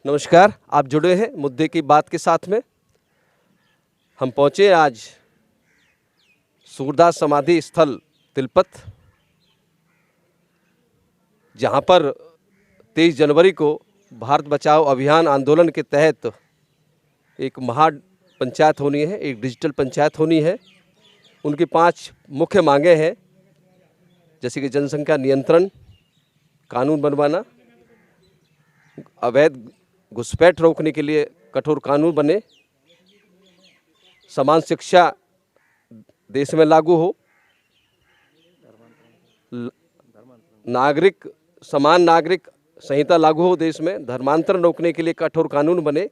नमस्कार, आप जुड़े हैं मुद्दे की बात के साथ में। हम पहुँचे आज सूरदास समाधि स्थल तिलपत, जहाँ पर 23 जनवरी को भारत बचाओ अभियान आंदोलन के तहत एक महा पंचायत होनी है, एक डिजिटल पंचायत होनी है। उनकी 5 मुख्य मांगें हैं, जैसे कि जनसंख्या नियंत्रण कानून बनवाना, अवैध घुसपैठ रोकने के लिए कठोर कानून बने, समान शिक्षा देश में लागू हो, समान नागरिक संहिता लागू हो देश में, धर्मांतरण रोकने के लिए कठोर कानून बने।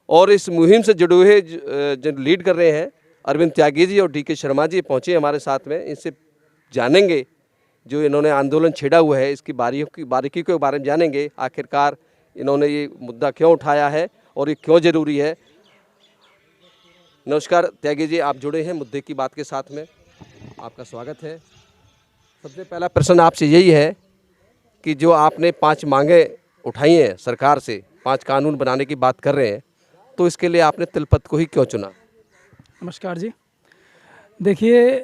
और इस मुहिम से जुड़े हुए जो लीड कर रहे हैं अरविंद त्यागी जी और DK शर्मा जी पहुँचे हमारे साथ में। इनसे जानेंगे जो इन्होंने आंदोलन छेड़ा हुआ है, इसकी बारीकी के बारे में जानेंगे। आखिरकार इन्होंने ये मुद्दा क्यों उठाया है और ये क्यों ज़रूरी है। नमस्कार त्यागी जी, आप जुड़े हैं मुद्दे की बात के साथ में, आपका स्वागत है। सबसे पहला प्रश्न आपसे यही है कि जो आपने 5 मांगें उठाई हैं सरकार से, 5 कानून बनाने की बात कर रहे हैं, तो इसके लिए आपने तिलपत को ही क्यों चुना? नमस्कार जी। देखिए,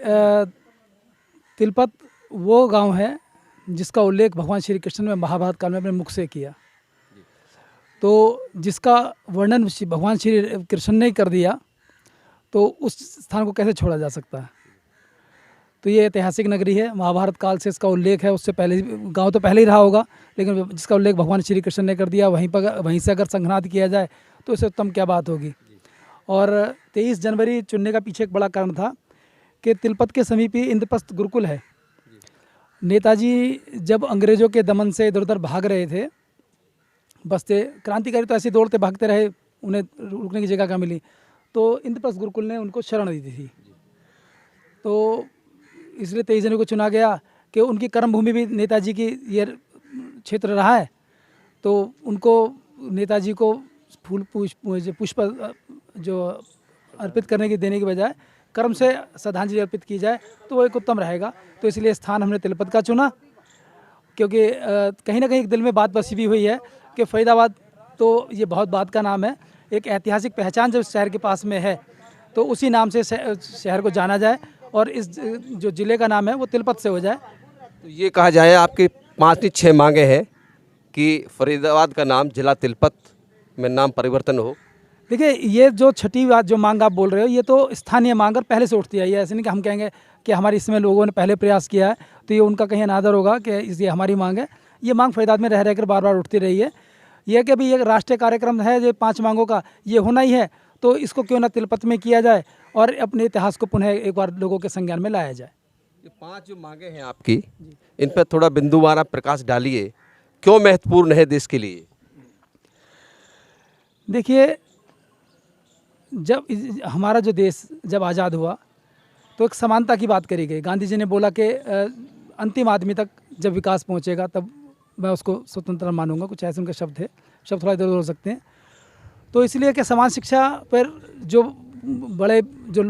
तिलपत वो गांव है जिसका उल्लेख भगवान श्री कृष्ण ने महाभारत काल में अपने मुख से किया। तो जिसका वर्णन भगवान श्री कृष्ण ने कर दिया, तो उस स्थान को कैसे छोड़ा जा सकता है। तो ये ऐतिहासिक नगरी है, महाभारत काल से इसका उल्लेख है। उससे पहले गांव तो पहले ही रहा होगा, लेकिन जिसका उल्लेख भगवान श्री कृष्ण ने कर दिया, वहीं से अगर संघनाद किया जाए तो इससे उत्तम क्या बात होगी। और 23 जनवरी चुनने का पीछे एक बड़ा कारण था कि तिलपत के समीप ही इंद्रप्रस्थ गुरुकुल है। नेताजी जब अंग्रेज़ों के दमन से इधर उधर भाग रहे थे, बसते क्रांतिकारी तो ऐसे दौड़ते भागते रहे, उन्हें रुकने की जगह कहाँ मिली, तो इंद्रप्रस्थ गुरुकुल ने उनको शरण दी थी। तो इसलिए 23 जनवरी को चुना गया कि उनकी कर्मभूमि भी नेताजी की ये क्षेत्र रहा है। तो उनको नेताजी को फूल पुष्प जो अर्पित करने की देने की बजाय कर्म से श्रद्धांजलि अर्पित की जाए तो वो एक उत्तम रहेगा। तो इसलिए स्थान हमने तिलपत का चुना, क्योंकि कहीं ना कहीं दिल में बात बसी भी हुई है कि फरीदाबाद तो ये बहुत बात का नाम है, एक ऐतिहासिक पहचान जब शहर के पास में है तो उसी नाम से शहर को जाना जाए और इस जो ज़िले का नाम है वो तिलपत से हो जाए। तो ये कहा जाए आपकी 5 की 6 मांगें हैं कि फरीदाबाद का नाम जिला तिलपत में नाम परिवर्तन हो। देखिए, ये जो छठी बात जो मांग आप बोल रहे हो, ये तो स्थानीय मांग और पहले से उठती आई है। ऐसे नहीं कि हम कहेंगे कि हमारे इसमें लोगों ने पहले प्रयास किया है तो ये उनका कहीं अनादर होगा कि ये हमारी मांग है। ये मांग फरीदाबाद में रह रहकर बार बार उठती रही है। यह कि अभी ये राष्ट्रीय कार्यक्रम है, ये 5 मांगों का ये होना ही है, तो इसको क्यों ना तिलपत में किया जाए और अपने इतिहास को पुनः एक बार लोगों के संज्ञान में लाया जाए। ये 5 जो मांगें हैं आपकी, इन पर थोड़ा बिंदुवार प्रकाश डालिए, क्यों महत्वपूर्ण है देश के लिए? देखिए, जब हमारा जो देश जब आज़ाद हुआ तो एक समानता की बात करी गई। गांधी जी ने बोला कि अंतिम आदमी तक जब विकास पहुंचेगा तब मैं उसको स्वतंत्र मानूंगा, कुछ ऐसे उनके शब्द थे। शब्द थोड़ा इधर उधर हो सकते हैं। तो इसलिए कि समान शिक्षा पर जो बड़े जो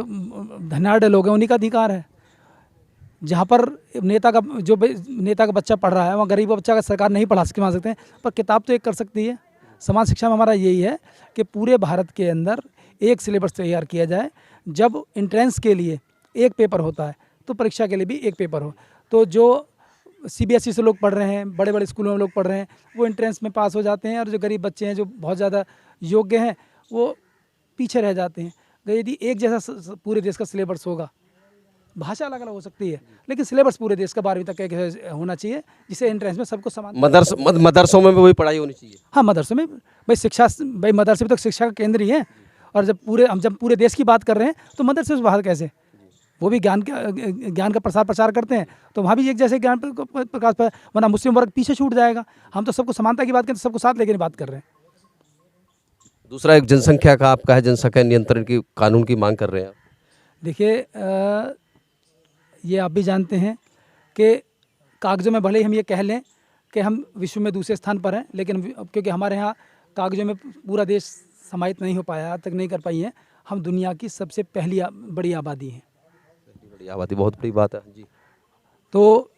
धनाढ़ लोग हैं उन्हीं का अधिकार है। जहाँ पर नेता का बच्चा पढ़ रहा है, वहाँ गरीब बच्चा का सरकार नहीं पढ़ा सकते हैं, पर किताब तो एक कर सकती है। समान शिक्षा में हमारा यही है कि पूरे भारत के अंदर एक सिलेबस तैयार किया जाए। जब एंट्रेंस के लिए एक पेपर होता है तो परीक्षा के लिए भी एक पेपर हो। तो जो CBSE से लोग पढ़ रहे हैं, बड़े बड़े स्कूलों में लोग पढ़ रहे हैं, वो एंट्रेंस में पास हो जाते हैं, और जो गरीब बच्चे हैं जो बहुत ज़्यादा योग्य हैं वो पीछे रह जाते हैं। यदि एक जैसा पूरे देश का सिलेबस होगा, भाषा अलग अलग हो सकती है लेकिन सिलेबस पूरे देश का 12वीं तक का होना चाहिए, जिससे एंट्रेंस में सबको समान। मदरसों में भी वही पढ़ाई होनी चाहिए। हाँ, मदरसों में भाई मदरसे भी तो शिक्षा का केंद्र ही है। और जब पूरे देश की बात कर रहे हैं तो मदरसे से बाहर कैसे, वो भी ज्ञान का प्रसार करते हैं, तो वहाँ भी एक जैसे ज्ञान प्रकाश पर, वरना मुस्लिम वर्ग पीछे छूट जाएगा। हम तो सबको समानता की बात करें, सबको साथ लेकर बात कर रहे हैं। दूसरा एक जनसंख्या का आपका है, जनसंख्या नियंत्रण की कानून की मांग कर रहे हैं। देखिए, ये आप भी जानते हैं कि कागज़ों में भले ही हम ये कह लें कि हम विश्व में दूसरे स्थान पर हैं, लेकिन क्योंकि हमारे यहाँ कागज़ों में पूरा देश समाहित नहीं हो पाया, आज तक नहीं कर पाई है, हम दुनिया की सबसे पहली बड़ी आबादी हैं। बड़ी आबादी बहुत बड़ी बात है जी। तो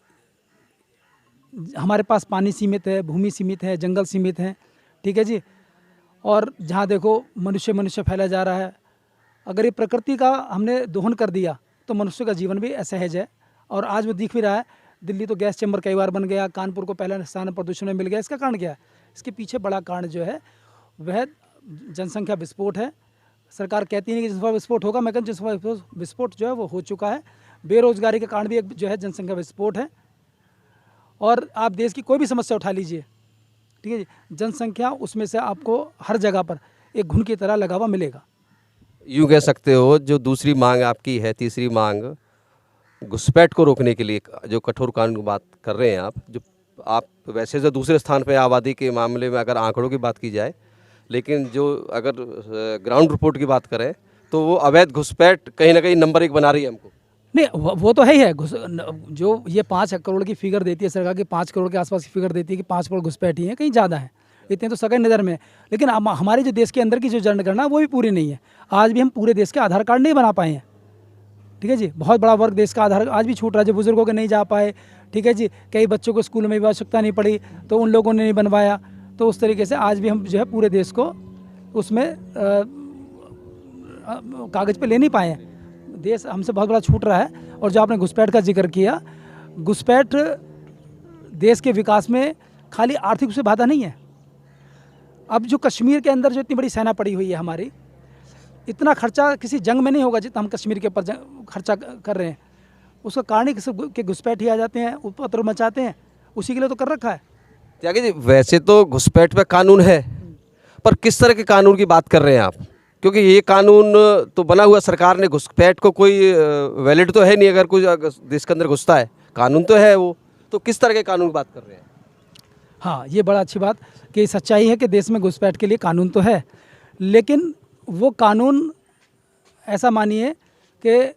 हमारे पास पानी सीमित है, भूमि सीमित है, जंगल सीमित हैं, ठीक है जी। और जहाँ देखो मनुष्य मनुष्य फैला जा रहा है। अगर ये प्रकृति का हमने दोहन कर दिया तो मनुष्य का जीवन भी असहज है। और आज वो दिख भी रहा है, दिल्ली तो गैस चैम्बर कई बार बन गया, कानपुर को पहला स्थान प्रदूषण में मिल गया। इसका कारण क्या है? इसके पीछे बड़ा कारण जो है वह जनसंख्या विस्फोट है। सरकार कहती नहीं कि जनसंख्या विस्फोट होगा, मैं कहता हूं जनसंख्या विस्फोट जो है वो हो चुका है। बेरोजगारी के कारण भी एक जो है जनसंख्या विस्फोट है। और आप देश की कोई भी समस्या उठा लीजिए, ठीक है जी, जनसंख्या उसमें से आपको हर जगह पर एक घुन की तरह लगा हुआ मिलेगा। यूँ कह सकते हो जो दूसरी मांग आपकी है, तीसरी मांग घुसपैठ को रोकने के लिए जो कठोर कानून की बात कर रहे हैं आप, जो आप वैसे तो दूसरे स्थान पे आबादी के मामले में अगर आंकड़ों की बात की जाए, लेकिन जो अगर ग्राउंड रिपोर्ट की बात करें तो वो अवैध घुसपैठ कहीं ना कहीं नंबर 1 बना रही है हमको। नहीं, वो तो है ही है। जो ये 5 करोड़ की फिगर देती है सरकार की, 5 करोड़ के आसपास की फिगर देती है कि 5 करोड़ घुसपैठी हैं, कहीं ज़्यादा है, इतने तो सगै नज़र में। लेकिन हमारे जो देश के अंदर की जो जनगणना वो भी पूरी नहीं है। आज भी हम पूरे देश के आधार कार्ड नहीं बना पाए हैं, ठीक है जी। बहुत बड़ा वर्ग देश का आधार आज भी छूट रहा है, जो बुजुर्गों के नहीं जा पाए, ठीक है जी। कई बच्चों को स्कूल में भी आवश्यकता नहीं पड़ी तो उन लोगों ने नहीं बनवाया। तो उस तरीके से आज भी हम जो है पूरे देश को उसमें कागज़ पे ले नहीं पाए हैं। देश हमसे बहुत बड़ा छूट रहा है। और जो आपने घुसपैठ का जिक्र किया, घुसपैठ देश के विकास में खाली आर्थिक रूप से बाधा नहीं है। अब जो कश्मीर के अंदर जो इतनी बड़ी सेना पड़ी हुई है हमारी, इतना खर्चा किसी जंग में नहीं होगा जितना हम कश्मीर के ऊपर खर्चा कर रहे हैं। उसका कारण ही कि घुसपैठ ही आ जाते हैं, उपद्रव मचाते हैं, उसी के लिए तो कर रखा है। त्यागी जी, वैसे तो घुसपैठ पे कानून है, पर किस तरह के कानून की बात कर रहे हैं आप? क्योंकि ये कानून तो बना हुआ सरकार ने, घुसपैठ को कोई वैलिड तो है नहीं। अगर कोई देश के अंदर घुसता है, कानून तो है वो, तो किस तरह के कानून की बात कर रहे हैं? हाँ, ये बड़ा अच्छी बात कि सच्चाई है कि देश में घुसपैठ के लिए कानून तो है, लेकिन वो कानून ऐसा मानिए कि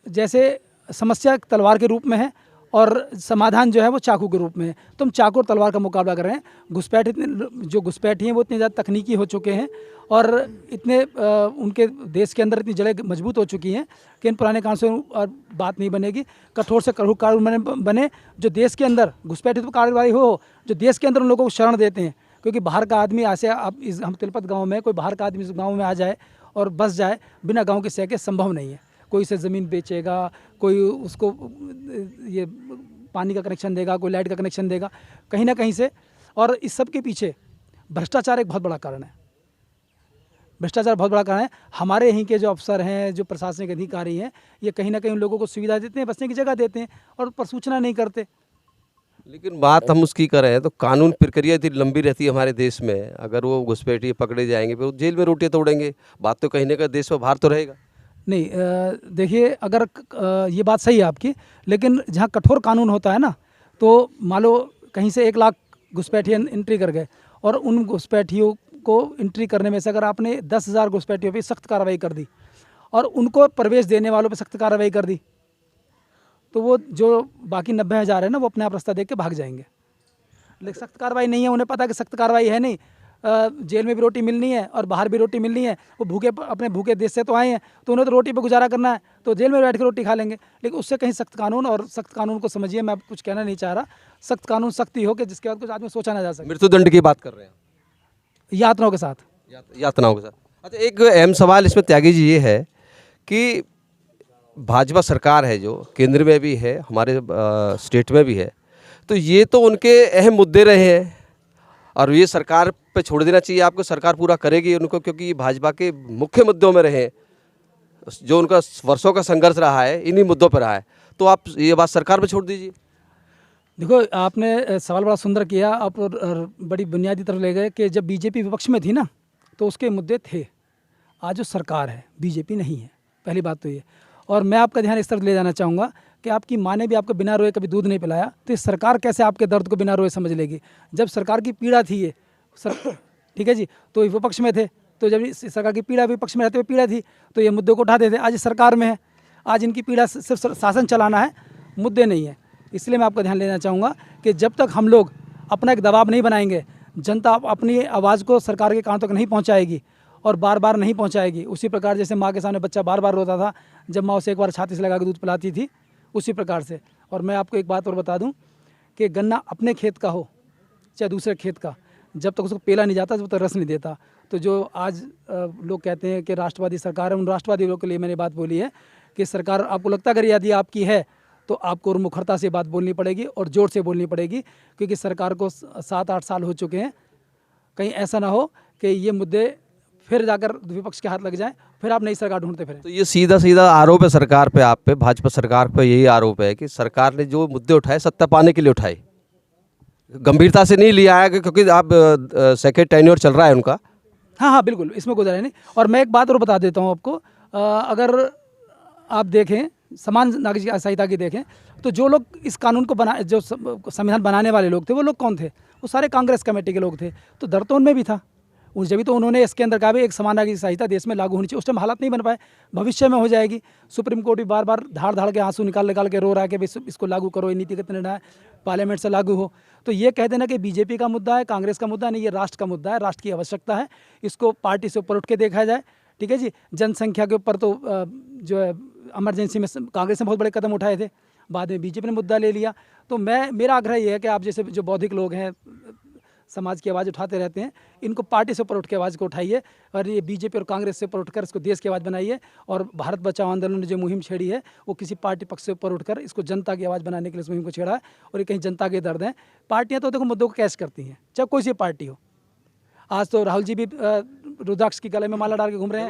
जैसे समस्या तलवार के रूप में है और समाधान जो है वो चाकू के रूप में है। तो हम चाकू और तलवार का मुकाबला कर रहे हैं। घुसपैठ जो घुसपैठी हैं वो इतने ज़्यादा तकनीकी हो चुके हैं और इतने उनके देश के अंदर इतनी जड़ें मजबूत हो चुकी हैं कि इन पुराने कानून से और बात नहीं बनेगी। कठोर से कठोर कानून बने जो देश के अंदर घुसपैठी तो कार्रवाई हो, जो देश के अंदर उन लोगों को शरण देते हैं। क्योंकि बाहर का आदमी ऐसे, आप हम तिलपत गाँव में, कोई बाहर का आदमी इस गाँव में आ जाए और बस जाए बिना गाँव के सह के, संभव नहीं है। कोई इसे ज़मीन बेचेगा, कोई उसको ये पानी का कनेक्शन देगा, कोई लाइट का कनेक्शन देगा, कहीं ना कहीं से। और इस सब के पीछे भ्रष्टाचार एक बहुत बड़ा कारण है। भ्रष्टाचार बहुत बड़ा कारण है। हमारे यहीं के जो अफसर हैं, जो प्रशासनिक अधिकारी हैं, ये कहीं ना कहीं उन लोगों को सुविधा देते हैं, बसने की जगह देते हैं और पर सूचना नहीं करते। लेकिन बात हम उसकी कर रहे हैं तो कानून प्रक्रिया इतनी लंबी रहती है हमारे देश में। अगर वो घुसपैठी पकड़े जाएंगे फिर वो जेल में रोटियां तोड़ेंगे, बात तो कहीं ना कहीं देश में बाहर तो रहेगा। नहीं, देखिए, अगर ये बात सही है आपकी, लेकिन जहाँ कठोर कानून होता है ना, तो मान लो कहीं से 1 लाख घुसपैठी एंट्री कर गए और उन घुसपैठियों को एंट्री करने में से अगर आपने 10,000 घुसपैठियों पे सख्त कार्रवाई कर दी और उनको प्रवेश देने वालों पे सख्त कार्रवाई कर दी, तो वो जो बाकी 90,000 है ना, वो अपने आप रास्ता देख के भाग जाएंगे। लेकिन सख्त कार्रवाई नहीं है, उन्हें पता है कि सख्त कार्रवाई है नहीं, जेल में भी रोटी मिलनी है और बाहर भी रोटी मिलनी है। वो भूखे, अपने भूखे देश से तो आए हैं, तो उन्हें तो रोटी पे गुजारा करना है, तो जेल में बैठ के रोटी खा लेंगे। लेकिन उससे कहीं सख्त कानून, और सख्त कानून को समझिए, मैं कुछ कहना नहीं चाह रहा, सख्त कानून सख्ती हो कि जिसके बाद कुछ आदमी सोचा ना जा सके। मृत्युदंड की बात कर रहे हैं, यातनाओं के साथ। यातनाओं के साथ। अच्छा, एक अहम सवाल इसमें त्यागी जी ये है कि भाजपा सरकार है जो केंद्र में भी है, हमारे स्टेट में भी है, तो ये तो उनके अहम मुद्दे रहे हैं और ये सरकार पे छोड़ देना चाहिए आपको। सरकार पूरा करेगी उनको, क्योंकि ये भाजपा के मुख्य मुद्दों में रहे, जो उनका वर्षों का संघर्ष रहा है इन्हीं मुद्दों पर रहा है। तो आप ये बात सरकार पे छोड़ दीजिए। देखो, आपने सवाल बड़ा सुंदर किया, आप बड़ी बुनियादी तरफ ले गए कि जब बीजेपी विपक्ष में थी ना, तो उसके मुद्दे थे। आज जो सरकार है, बीजेपी नहीं है, पहली बात तो ये। और मैं आपका ध्यान इस तरफ ले जाना चाहूँगा कि आपकी माँ ने भी आपको बिना रोए कभी दूध नहीं पिलाया, तो ये सरकार कैसे आपके दर्द को बिना रोए समझ लेगी? जब सरकार की पीड़ा थी ये ठीक है जी, तो विपक्ष में थे, तो जब सरकार की पीड़ा, विपक्ष में रहते हुए पीड़ा थी, तो ये मुद्दे को उठाते थे। आज सरकार में है, आज इनकी पीड़ा सिर्फ शासन चलाना है, मुद्दे नहीं है। इसलिए मैं आपका ध्यान लेना चाहूँगा कि जब तक हम लोग अपना एक दबाव नहीं बनाएंगे, जनता अपनी आवाज़ को सरकार के कान तक नहीं पहुँचाएगी और बार बार नहीं पहुँचाएगी। उसी प्रकार जैसे माँ के सामने बच्चा बार बार रोता था जब माँ उसे एक बार छाती से लगा के दूध पिलाती थी, उसी प्रकार से। और मैं आपको एक बात और बता दूं कि गन्ना अपने खेत का हो चाहे दूसरे खेत का, जब तक उसको पेला नहीं जाता, जब तक रस नहीं देता। तो जो आज लोग कहते हैं कि राष्ट्रवादी सरकार है, उन राष्ट्रवादी लोगों के लिए मैंने बात बोली है कि सरकार आपको लगता है अगर यदि आपकी है तो आपको मुखरता से बात बोलनी पड़ेगी और ज़ोर से बोलनी पड़ेगी, क्योंकि सरकार को 7-8 साल हो चुके हैं। कहीं ऐसा ना हो कि ये मुद्दे फिर जाकर विपक्ष के हाथ लग जाएं, फिर आप नई सरकार ढूंढते फिरें। तो ये सीधा सीधा आरोप है सरकार पे, आप पे, भाजपा सरकार पे यही आरोप है कि सरकार ने जो मुद्दे उठाए सत्ता पाने के लिए उठाए, गंभीरता से नहीं लिया है, क्योंकि आप सेकेंड टेन्योर चल रहा है उनका। हाँ हाँ बिल्कुल, इसमें गुजारा नहीं। और मैं एक बात और बता देता हूँ आपको, अगर आप देखें समान नागरिक संहिता की देखें तो जो लोग इस कानून को जो संविधान बनाने वाले लोग थे वो लोग कौन थे? वो सारे कांग्रेस कमेटी के लोग थे। तो डर तो उनमें भी था, जब भी तो उन्होंने इसके अंदर कहा भी एक समान नागरिक संहिता देश में लागू होनी चाहिए। उस टाइम हालात नहीं बन पाए, भविष्य में हो जाएगी। सुप्रीम कोर्ट भी बार बार धाड़ के आंसू निकाल के रो रहा है कि इसको लागू करो, ये नीतिगत निर्णय है, पार्लियामेंट से लागू हो। तो ये कह देना कि बीजेपी का मुद्दा है, कांग्रेस का मुद्दा नहीं, ये राष्ट्र का मुद्दा है, राष्ट्र की आवश्यकता है, इसको पार्टी से ऊपर उठ के देखा जाए। ठीक है जी। जनसंख्या के ऊपर तो जो है इमरजेंसी में कांग्रेस ने बहुत बड़े कदम उठाए थे, बाद में बीजेपी ने मुद्दा ले लिया। तो मेरा आग्रह ये है कि आप जैसे जो बौद्धिक लोग हैं, समाज की आवाज़ उठाते रहते हैं, इनको पार्टी से ऊपर उठ के आवाज़ को उठाइए और ये बीजेपी और कांग्रेस से ऊपर उठकर इसको देश की आवाज़ बनाइए। और भारत बचाओ आंदोलन ने जो मुहिम छेड़ी है वो किसी पार्टी पक्ष से ऊपर उठकर इसको जनता की आवाज़ बनाने के लिए इस मुहिम को छेड़ा है। और ये कहीं जनता के दर्द हैं। पार्टियाँ तो देखो मुद्दों को कैश करती हैं, चाहे कोई सी पार्टी हो। आज तो राहुल जी भी रुद्राक्ष की गले में माला डाल के घूम रहे हैं,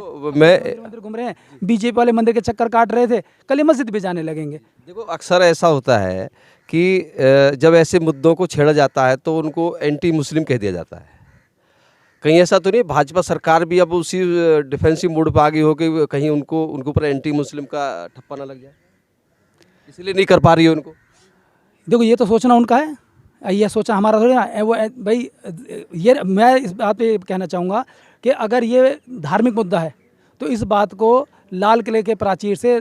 मंदिर घूम रहे हैं, बीजेपी वाले मंदिर के चक्कर काट रहे थे, कल ही मस्जिद भी जाने लगेंगे। देखो अक्सर ऐसा होता है कि जब ऐसे मुद्दों को छेड़ा जाता है तो उनको एंटी मुस्लिम कह दिया जाता है। कहीं ऐसा तो नहीं भाजपा सरकार भी अब उसी डिफेंसिव मोड पर आ गई हो कि कहीं उनके ऊपर एंटी मुस्लिम का ठप्पा ना लग जाए, इसलिए नहीं कर पा रही है उनको? देखो ये तो सोचना उनका है, ये सोचा हमारा थोड़ी ना। वो भाई ये मैं इस बात पे कहना चाहूँगा कि अगर ये धार्मिक मुद्दा है तो इस बात को लाल किले के प्राचीर से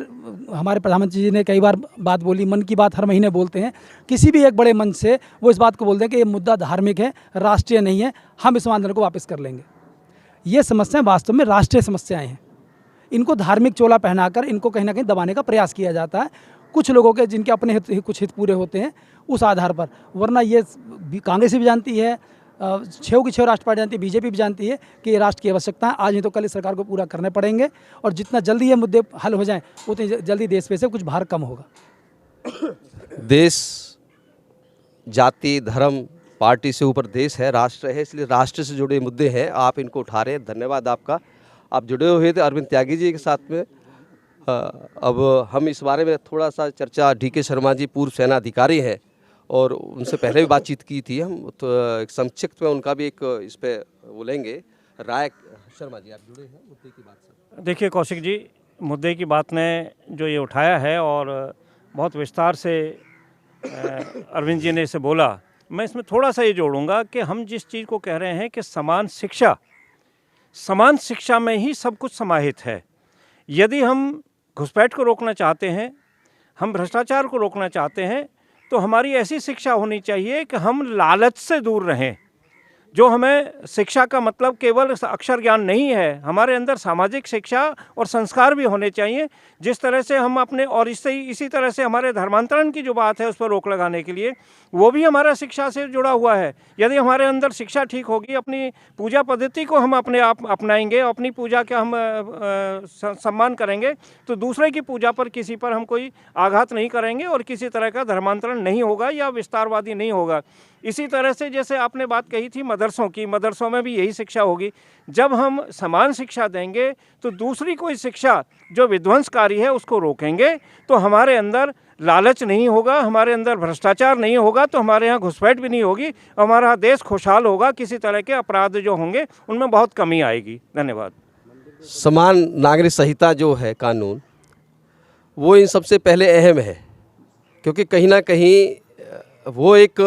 हमारे प्रधानमंत्री जी ने कई बार बात बोली, मन की बात हर महीने बोलते हैं, किसी भी एक बड़े मंच से वो इस बात को बोलते हैं कि ये मुद्दा धार्मिक है, राष्ट्रीय नहीं है, हम इस आंदोलन को वापस कर लेंगे। ये समस्याएं वास्तव में राष्ट्रीय समस्याएं हैं। इनको धार्मिक चोला पहनाकर इनको कहीं ना कहीं दबाने का प्रयास किया जाता है, कुछ लोगों के जिनके अपने कुछ हित पूरे होते हैं उस आधार पर। वरना ये कांग्रेस भी जानती है, 6 की 6 राष्ट्र पार्टी जानती है, बीजेपी भी जानती है कि ये राष्ट्र की आवश्यकता है। आज नहीं तो कल इस सरकार को पूरा करने पड़ेंगे और जितना जल्दी ये मुद्दे हल हो जाएं उतनी जल्दी देश पे से कुछ भार कम होगा। देश जाति धर्म पार्टी से ऊपर देश है, राष्ट्र है, इसलिए राष्ट्र से जुड़े मुद्दे हैं, आप इनको उठा रहे हैं। धन्यवाद आपका। आप जुड़े हुए थे अरविंद त्यागी जी के साथ में। अब हम इस बारे में थोड़ा सा चर्चा, डीके शर्मा जी पूर्व सेना अधिकारी हैं और उनसे पहले भी बातचीत की थी हम, तो एक संक्षिप्त में उनका भी एक इस पे वो लेंगे राय। शर्मा जी आप जुड़े हैं मुद्दे की बात से। देखिए कौशिक जी, मुद्दे की बात ने जो ये उठाया है और बहुत विस्तार से अरविंद जी ने इसे बोला, मैं इसमें थोड़ा सा ये जोड़ूंगा कि हम जिस चीज़ को कह रहे हैं कि समान शिक्षा में ही सब कुछ समाहित है। यदि हम घुसपैठ को रोकना चाहते हैं, हम भ्रष्टाचार को रोकना चाहते हैं, तो हमारी ऐसी शिक्षा होनी चाहिए कि हम लालच से दूर रहें। जो हमें शिक्षा का मतलब केवल अक्षर ज्ञान नहीं है, हमारे अंदर सामाजिक शिक्षा और संस्कार भी होने चाहिए। जिस तरह से हम अपने और इसी तरह से हमारे धर्मांतरण की जो बात है उस पर रोक लगाने के लिए, वो भी हमारा शिक्षा से जुड़ा हुआ है। यदि हमारे अंदर शिक्षा ठीक होगी, अपनी पूजा पद्धति को हम अपने आप अपनाएंगे, अपनी पूजा का हम सम्मान करेंगे, तो दूसरे की पूजा पर किसी पर हम कोई आघात नहीं करेंगे और किसी तरह का धर्मांतरण नहीं होगा या विस्तारवादी नहीं होगा। इसी तरह से जैसे आपने बात कही थी मदरसों की, मदरसों में भी यही शिक्षा होगी। जब हम समान शिक्षा देंगे तो दूसरी कोई शिक्षा जो विध्वंसकारी है उसको रोकेंगे, तो हमारे अंदर लालच नहीं होगा, हमारे अंदर भ्रष्टाचार नहीं होगा, तो हमारे यहाँ घुसपैठ भी नहीं होगी, हमारा देश खुशहाल होगा, किसी तरह के अपराध जो होंगे उनमें बहुत कमी आएगी। धन्यवाद। समान नागरिक संहिता जो है कानून, वो इन सबसे पहले अहम है, क्योंकि कहीं ना कहीं वो एक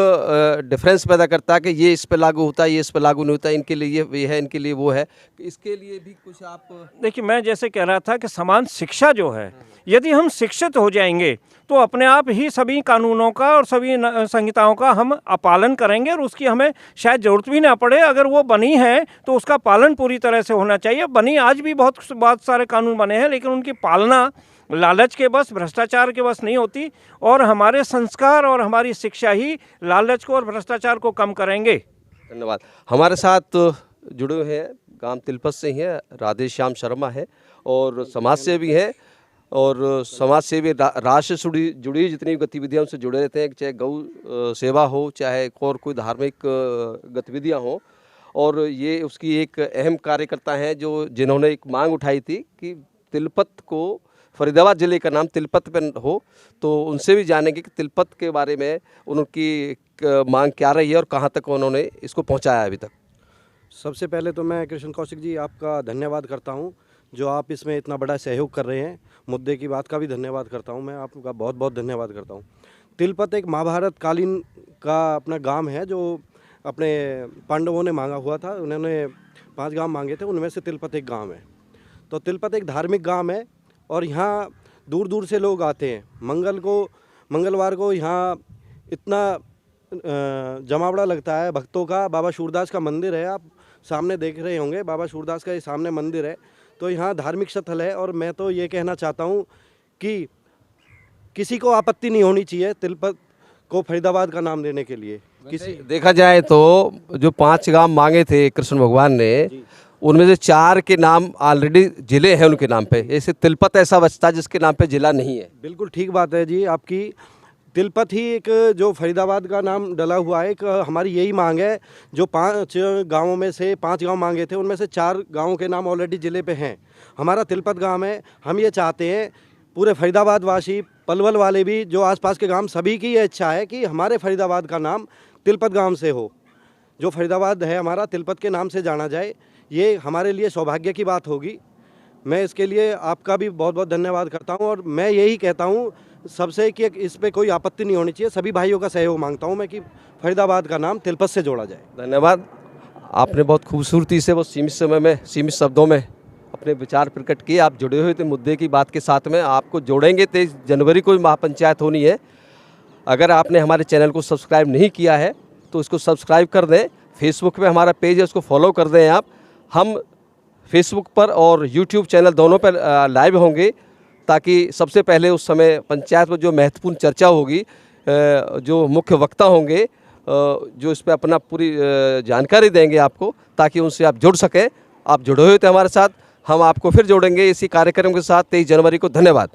डिफरेंस पैदा करता है कि ये इस पे लागू होता है, ये इस पे लागू नहीं होता, इनके लिए ये है, इनके लिए वो है। इसके लिए भी कुछ आप देखिए, मैं जैसे कह रहा था कि समान शिक्षा जो है, यदि हम शिक्षित हो जाएंगे तो अपने आप ही सभी कानूनों का और सभी संहिताओं का हम पालन करेंगे और उसकी हमें शायद ज़रूरत भी ना पड़े। अगर वो बनी है तो उसका पालन पूरी तरह से होना चाहिए। बनी आज भी बहुत सारे कानून बने हैं, लेकिन उनकी पालना लालच के बस, भ्रष्टाचार के बस नहीं होती, और हमारे संस्कार और हमारी शिक्षा ही लालच को और भ्रष्टाचार को कम करेंगे। धन्यवाद। हमारे साथ जुड़े हुए हैं गांव तिलपत से ही हैं, राधे श्याम शर्मा है और समाज सेवी हैं और समाज सेवी राष्ट्र से जुड़ी जितनी गतिविधियां उनसे जुड़े रहते हैं, चाहे गौ सेवा हो, चाहे और कोई धार्मिक गतिविधियां हो। और ये उसकी एक अहम कार्यकर्ता हैं जो जिन्होंने एक मांग उठाई थी कि तिलपत को फरीदाबाद ज़िले का नाम तिलपत पर हो, तो उनसे भी जानेंगे कि तिलपत के बारे में उनकी मांग क्या रही है और कहाँ तक उन्होंने इसको पहुँचाया अभी तक। सबसे पहले तो मैं कृष्ण कौशिक जी आपका धन्यवाद करता हूं, जो आप इसमें इतना बड़ा सहयोग कर रहे हैं। मुद्दे की बात का भी धन्यवाद करता हूं, मैं आपका बहुत बहुत धन्यवाद करता हूं। तिलपत एक महाभारत कालीन का अपना गांव है जो अपने पांडवों ने मांगा हुआ था। उन्होंने 5 गांव मांगे थे, उनमें से तिलपत एक गांव है। तो तिलपत एक धार्मिक गांव है और यहाँ दूर दूर से लोग आते हैं। मंगलवार को यहाँ इतना जमावड़ा लगता है भक्तों का। बाबा सूरदास का मंदिर है, आप सामने देख रहे होंगे, बाबा सूरदास का ये सामने मंदिर है। तो यहाँ धार्मिक स्थल है और मैं तो ये कहना चाहता हूँ कि किसी को आपत्ति नहीं होनी चाहिए तिलपत को फरीदाबाद का नाम देने के लिए। किसी देखा जाए तो जो 5 गांव मांगे थे कृष्ण भगवान ने, उनमें से 4 के नाम ऑलरेडी जिले हैं उनके नाम पे। ऐसे तिलपत ऐसा बचता है जिसके नाम पे जिला नहीं है। बिल्कुल ठीक बात है जी आपकी। तिलपत ही एक जो फरीदाबाद का नाम डला हुआ है, एक हमारी यही मांग है। जो 5 गांवों में से 5 गांव मांगे थे, उनमें से 4 गांवों के नाम ऑलरेडी ज़िले पे हैं। हमारा तिलपत गांव है। हम ये चाहते हैं पूरे फरीदाबाद वासी, पलवल वाले भी, जो आसपास के गांव, सभी की ये इच्छा है कि हमारे फरीदाबाद का नाम तिलपत गांव से हो। जो फरीदाबाद है हमारा, तिलपत के नाम से जाना जाए, ये हमारे लिए सौभाग्य की बात होगी। मैं इसके लिए आपका भी बहुत बहुत धन्यवाद करता हूँ और मैं यही कहता हूँ सबसे कि इस पे कोई आपत्ति नहीं होनी चाहिए। सभी भाइयों का सहयोग मांगता हूँ मैं कि फरीदाबाद का नाम तिलपत से जोड़ा जाए। धन्यवाद। आपने बहुत खूबसूरती से, बहुत सीमित समय में, सीमित शब्दों में अपने विचार प्रकट किए। आप जुड़े हुए थे मुद्दे की बात के साथ में। आपको जोड़ेंगे 23 जनवरी को महापंचायत होनी है। अगर आपने हमारे चैनल को सब्सक्राइब नहीं किया है तो इसको सब्सक्राइब कर दें। फेसबुक पे हमारा पेज है, उसको फॉलो कर दें आप। हम फेसबुक पर और यूट्यूब चैनल दोनों पर लाइव होंगे, ताकि सबसे पहले उस समय पंचायत में जो महत्वपूर्ण चर्चा होगी, जो मुख्य वक्ता होंगे, जो इस पर अपना पूरी जानकारी देंगे आपको, ताकि उनसे आप जुड़ सकें। आप जुड़े हुए थे हमारे साथ, हम आपको फिर जोड़ेंगे इसी कार्यक्रम के साथ 23 जनवरी को। धन्यवाद।